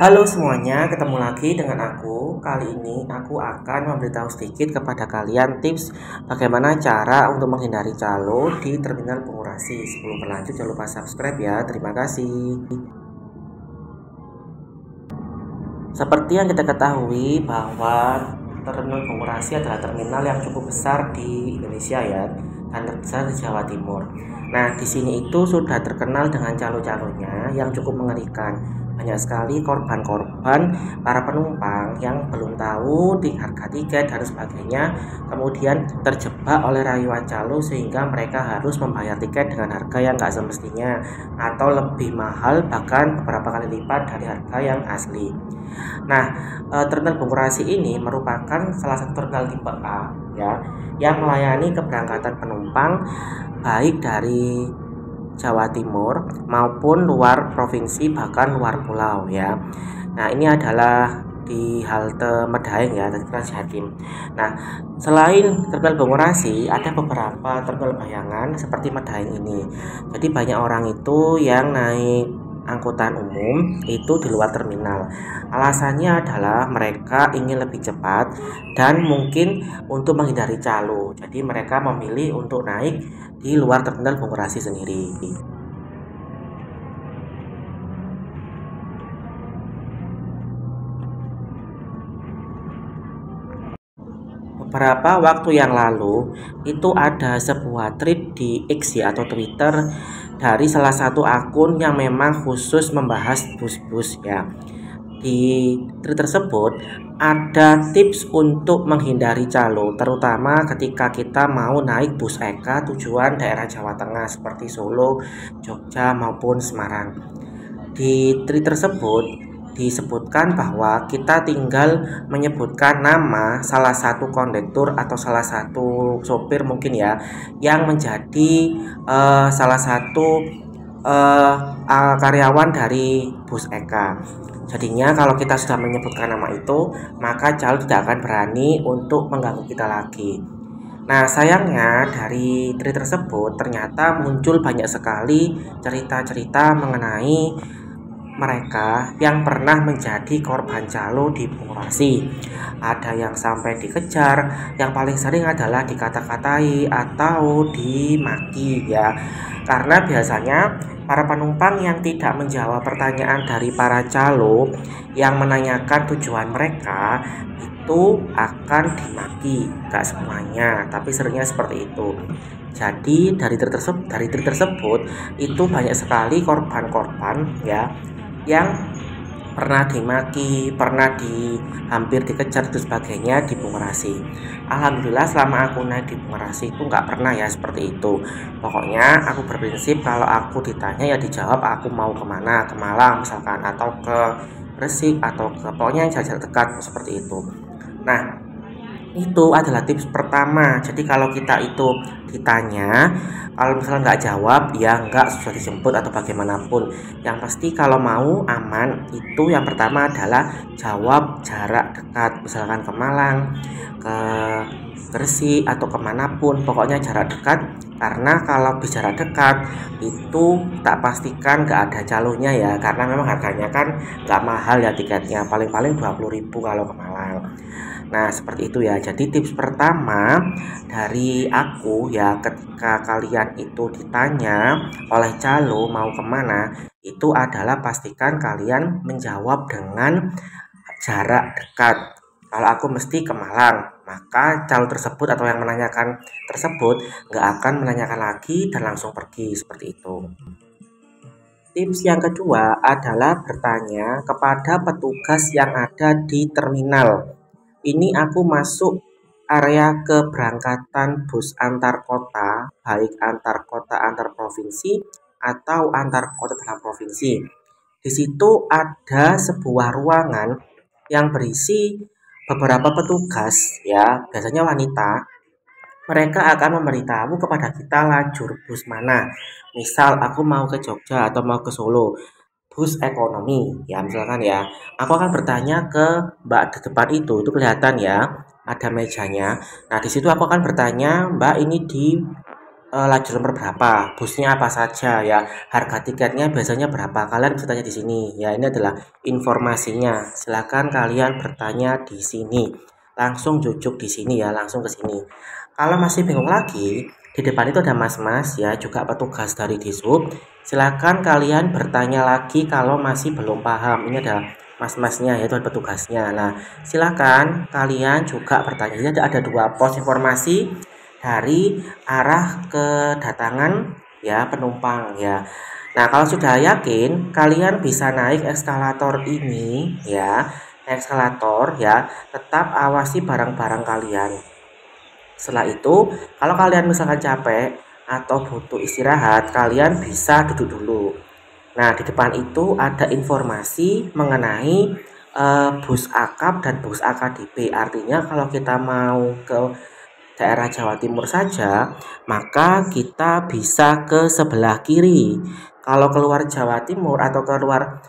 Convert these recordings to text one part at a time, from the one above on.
Halo semuanya, ketemu lagi dengan aku. Kali ini aku akan memberitahu sedikit kepada kalian tips bagaimana cara untuk menghindari calo di terminal pengurasi. Sebelum berlanjut jangan lupa subscribe ya. Terima kasih. Seperti yang kita ketahui bahwa terminal pengurasi adalah terminal yang cukup besar di Indonesia ya, dan terbesar di Jawa Timur. Nah, di sini itu sudah terkenal dengan calo-calonya yang cukup mengerikan. Banyak sekali korban-korban para penumpang yang belum tahu di harga tiket dan sebagainya, kemudian terjebak oleh rayuan calo sehingga mereka harus membayar tiket dengan harga yang nggak semestinya atau lebih mahal, bahkan beberapa kali lipat dari harga yang asli. Nah, terminal Bungurasi ini merupakan salah satu terminal tipe A ya, yang melayani keberangkatan penumpang baik dari Jawa Timur maupun luar provinsi bahkan luar pulau ya. Nah, ini adalah di halte Medaeng ya, dari Jatim. Nah, selain terminal Bungurasi, ada beberapa terminal bayangan seperti Medaeng ini. Jadi banyak orang itu yang naik angkutan umum itu di luar terminal. Alasannya adalah mereka ingin lebih cepat dan mungkin untuk menghindari calo. Jadi mereka memilih untuk naik di luar terminal Bungurasi sendiri. Beberapa waktu yang lalu itu ada sebuah tweet di X ya, atau Twitter, dari salah satu akun yang memang khusus membahas bus-bus ya. Di tweet tersebut ada tips untuk menghindari calo, terutama ketika kita mau naik bus Eka tujuan daerah Jawa Tengah seperti Solo, Jogja maupun Semarang. Di tweet tersebut disebutkan bahwa kita tinggal menyebutkan nama salah satu kondektur atau salah satu sopir mungkin ya, yang menjadi salah satu karyawan dari bus Eka. Jadinya kalau kita sudah menyebutkan nama itu, maka calo tidak akan berani untuk mengganggu kita lagi. Nah, sayangnya dari tweet tersebut ternyata muncul banyak sekali cerita-cerita mengenai mereka yang pernah menjadi korban calo di Bungurasi. Ada yang sampai dikejar, yang paling sering adalah dikata-katai atau dimaki ya. Karena biasanya para penumpang yang tidak menjawab pertanyaan dari para calo yang menanyakan tujuan mereka itu akan dimaki. Gak semuanya, tapi seringnya seperti itu. Jadi dari tweet tersebut itu banyak sekali korban-korban ya, yang pernah dimaki, pernah hampir dikejar dan sebagainya di Bungurasi. Alhamdulillah selama aku naik di Bungurasi itu nggak pernah ya seperti itu. Pokoknya aku berprinsip kalau aku ditanya ya dijawab aku mau kemana, ke Malang misalkan, atau ke Gresik, atau ke pokoknya yang jarak dekat seperti itu. Nah, itu adalah tips pertama. Jadi kalau kita itu ditanya, kalau misalnya nggak jawab ya nggak susah dijemput atau bagaimanapun. Yang pasti kalau mau aman itu yang pertama adalah jawab jarak dekat, misalkan ke Malang, ke Gresik, atau kemanapun, pokoknya jarak dekat. Karena kalau di jarak dekat itu tak pastikan nggak ada calonnya ya, karena memang harganya kan nggak mahal ya tiketnya, paling-paling 20.000 kalau ke Malang. Nah, seperti itu ya. Jadi tips pertama dari aku ya, ketika kalian itu ditanya oleh calo mau kemana, itu adalah pastikan kalian menjawab dengan jarak dekat. Kalau aku mesti ke Malang, maka calo tersebut atau yang menanyakan tersebut nggak akan menanyakan lagi dan langsung pergi seperti itu. Tips yang kedua adalah bertanya kepada petugas yang ada di terminal. Ini aku masuk area keberangkatan bus antar kota, baik antar kota antar provinsi atau antar kota dalam provinsi. Di situ ada sebuah ruangan yang berisi beberapa petugas ya, biasanya wanita. Mereka akan memberitahu kepada kita lajur bus mana. Misal aku mau ke Jogja atau mau ke Solo, bus ekonomi ya misalkan ya, aku akan bertanya ke mbak di depan, itu kelihatan ya ada mejanya. Nah, di situ aku akan bertanya, mbak ini di lajur nomor berapa, busnya apa saja ya, harga tiketnya biasanya berapa, kalian bisa tanya di sini ya. Ini adalah informasinya, silakan kalian bertanya di sini, langsung jujuk di sini ya, langsung ke sini. Kalau masih bingung lagi, di depan itu ada mas-mas ya, juga petugas dari Dishub, silakan kalian bertanya lagi kalau masih belum paham. Ini ada mas-masnya yaitu petugasnya. Nah, silakan kalian juga bertanya. Jadi ada dua pos informasi dari arah kedatangan ya penumpang ya. Nah, kalau sudah yakin, kalian bisa naik eskalator ini ya, naik eskalator ya, tetap awasi barang-barang kalian. Setelah itu, kalau kalian misalkan capek atau butuh istirahat, kalian bisa duduk dulu. Nah, di depan itu ada informasi mengenai bus akap dan bus AKDP. Artinya kalau kita mau ke daerah Jawa Timur saja, maka kita bisa ke sebelah kiri. Kalau keluar Jawa Timur atau keluar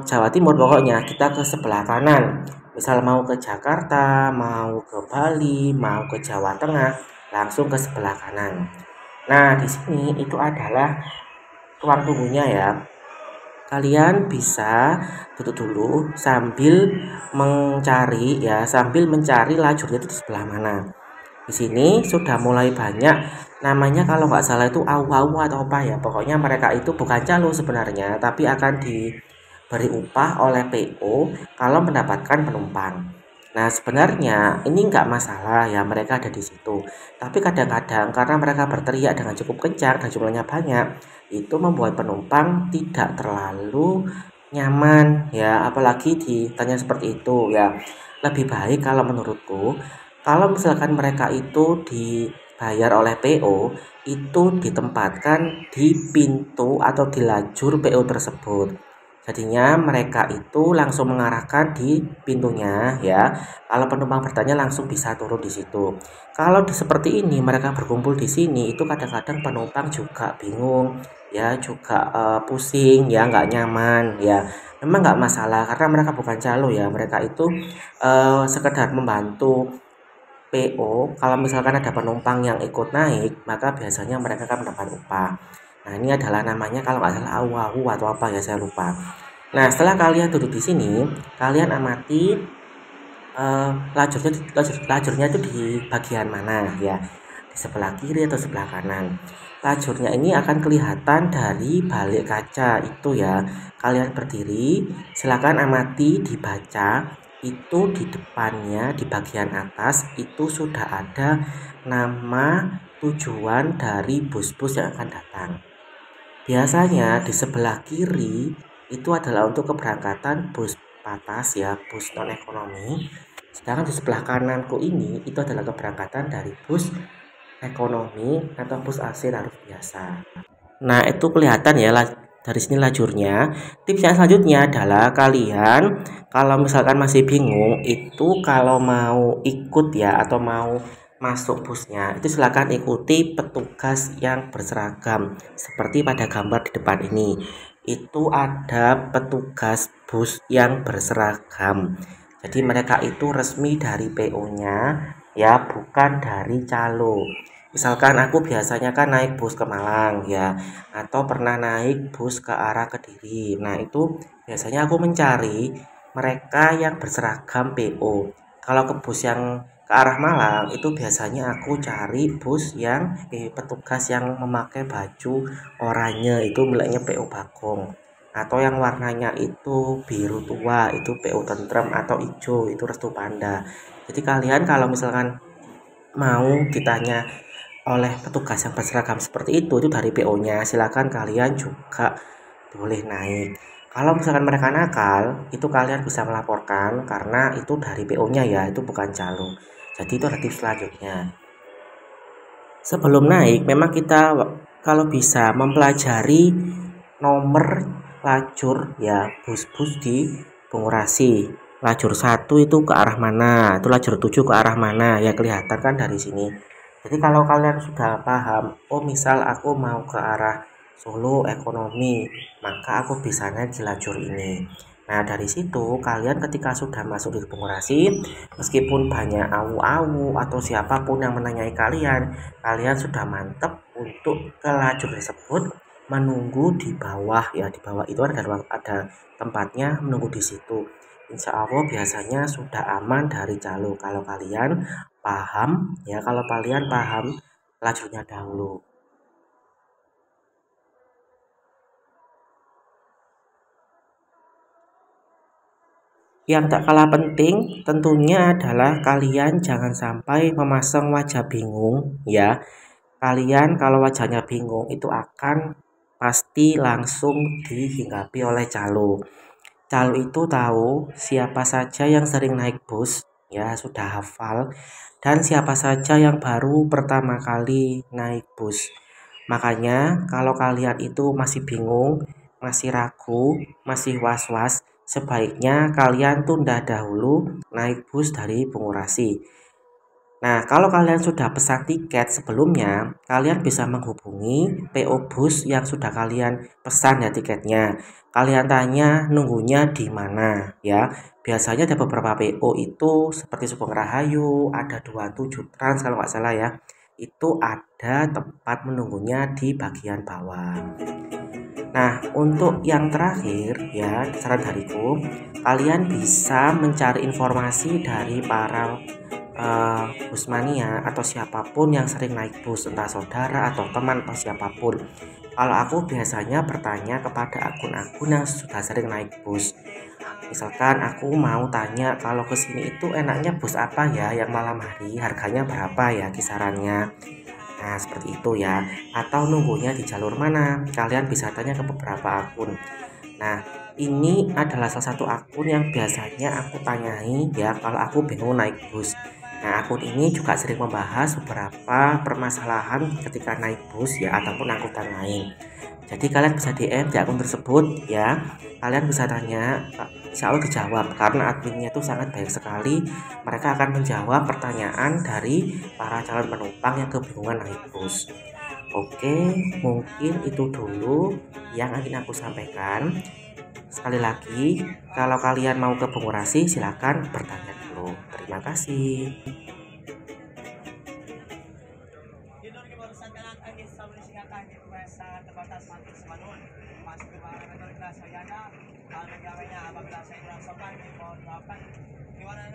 Jawa Timur, pokoknya kita ke sebelah kanan. Misal mau ke Jakarta, mau ke Bali, mau ke Jawa Tengah, langsung ke sebelah kanan. Nah, di sini itu adalah ruang tunggunya ya. Kalian bisa duduk dulu sambil mencari ya, sambil mencari lajurnya itu di sebelah mana. Di sini sudah mulai banyak namanya, kalau nggak salah itu AU atau apa ya. Pokoknya mereka itu bukan calo sebenarnya, tapi akan diberi upah oleh PO kalau mendapatkan penumpang. Nah, sebenarnya ini nggak masalah ya, mereka ada di situ. Tapi kadang-kadang karena mereka berteriak dengan cukup kencang dan jumlahnya banyak, itu membuat penumpang tidak terlalu nyaman ya, apalagi ditanya seperti itu ya. Lebih baik kalau menurutku, kalau misalkan mereka itu dibayar oleh PO, itu ditempatkan di pintu atau di lajur PO tersebut. Jadinya mereka itu langsung mengarahkan di pintunya ya. Kalau penumpang bertanya langsung bisa turun di situ. Kalau seperti ini mereka berkumpul di sini, itu kadang-kadang penumpang juga bingung ya, juga pusing ya, nggak nyaman ya. Memang nggak masalah karena mereka bukan calo ya. Mereka itu sekedar membantu PO. Kalau misalkan ada penumpang yang ikut naik, maka biasanya mereka akan mendapat upah. Nah, ini adalah namanya kalau nggak salah AU atau apa ya, saya lupa. Nah, setelah kalian duduk di sini, kalian amati lajurnya itu di bagian mana ya, di sebelah kiri atau sebelah kanan. Lajurnya ini akan kelihatan dari balik kaca itu ya. Kalian berdiri, silakan amati, dibaca. Itu di depannya di bagian atas itu sudah ada nama tujuan dari bus-bus yang akan datang. Biasanya di sebelah kiri itu adalah untuk keberangkatan bus patas ya, bus non ekonomi. Sedangkan di sebelah kananku ini itu adalah keberangkatan dari bus ekonomi atau bus AC tarif biasa. Nah, itu kelihatan ya dari sini lajurnya. Tips yang selanjutnya adalah kalian kalau misalkan masih bingung, itu kalau mau ikut ya atau mau masuk busnya, itu silakan ikuti petugas yang berseragam seperti pada gambar di depan ini. Itu ada petugas bus yang berseragam. Jadi mereka itu resmi dari PO-nya ya, bukan dari calo. Misalkan aku biasanya kan naik bus ke Malang ya, atau pernah naik bus ke arah Kediri. Nah, itu biasanya aku mencari mereka yang berseragam PO. Kalau ke bus yang ke arah Malang, itu biasanya aku cari bus yang petugas yang memakai baju oranye, itu miliknya PO Bagong. Atau yang warnanya itu biru tua, itu PO Tentrem, atau hijau itu Restu Panda. Jadi kalian kalau misalkan mau ditanya oleh petugas yang berseragam seperti itu dari PO-nya, silakan kalian juga boleh naik. Kalau misalkan mereka nakal, itu kalian bisa melaporkan karena itu dari PO-nya ya, itu bukan calo. Jadi itu ada tips selanjutnya. Sebelum naik, memang kita kalau bisa mempelajari nomor lajur ya bus-bus di Bungurasi. Lajur 1 itu ke arah mana, itu lajur 7 ke arah mana ya, kelihatan kan dari sini. Jadi kalau kalian sudah paham, oh misal aku mau ke arah Solo ekonomi, maka aku bisa naik di lajur ini. Nah, dari situ kalian ketika sudah masuk di pengurasi, meskipun banyak awu-awu atau siapapun yang menanyai kalian, kalian sudah mantap untuk ke lajur tersebut menunggu di bawah ya. Di bawah itu ada ruang, ada tempatnya menunggu di situ. Insya Allah biasanya sudah aman dari calo kalau kalian paham ya, kalau kalian paham lajurnya dahulu. Yang tak kalah penting tentunya adalah kalian jangan sampai memasang wajah bingung ya. Kalian kalau wajahnya bingung itu akan pasti langsung dihinggapi oleh calo. Calo itu tahu siapa saja yang sering naik bus ya, sudah hafal, dan siapa saja yang baru pertama kali naik bus. Makanya kalau kalian itu masih bingung, masih ragu, masih was-was, sebaiknya kalian tunda dahulu naik bus dari Bungurasi. Nah, kalau kalian sudah pesan tiket sebelumnya, kalian bisa menghubungi PO Bus yang sudah kalian pesan ya tiketnya. Kalian tanya nunggunya di mana ya. Biasanya ada beberapa PO itu seperti Sugeng Rahayu, ada 27 Trans kalau nggak salah ya. Itu ada tempat menunggunya di bagian bawah. Nah, untuk yang terakhir ya, saran dariku, kalian bisa mencari informasi dari para busmania atau siapapun yang sering naik bus, entah saudara atau teman atau siapapun. Kalau aku biasanya bertanya kepada akun-akun yang sudah sering naik bus. Misalkan aku mau tanya kalau kesini itu enaknya bus apa ya yang malam hari, harganya berapa ya kisarannya. Nah, seperti itu ya. Atau nunggunya di jalur mana? Kalian bisa tanya ke beberapa akun. Nah, ini adalah salah satu akun yang biasanya aku tanyai ya kalau aku bingung naik bus. Nah, akun ini juga sering membahas beberapa permasalahan ketika naik bus ya ataupun angkutan lain. Jadi kalian bisa DM di akun tersebut ya. Kalian bisa tanya, insya Allah dijawab karena adminnya itu sangat baik sekali. Mereka akan menjawab pertanyaan dari para calon penumpang yang kebingungan naik bus. Oke, mungkin itu dulu yang ingin aku sampaikan. Sekali lagi, kalau kalian mau ke Bungurasi silakan bertanya dulu. Terima kasih. Gimana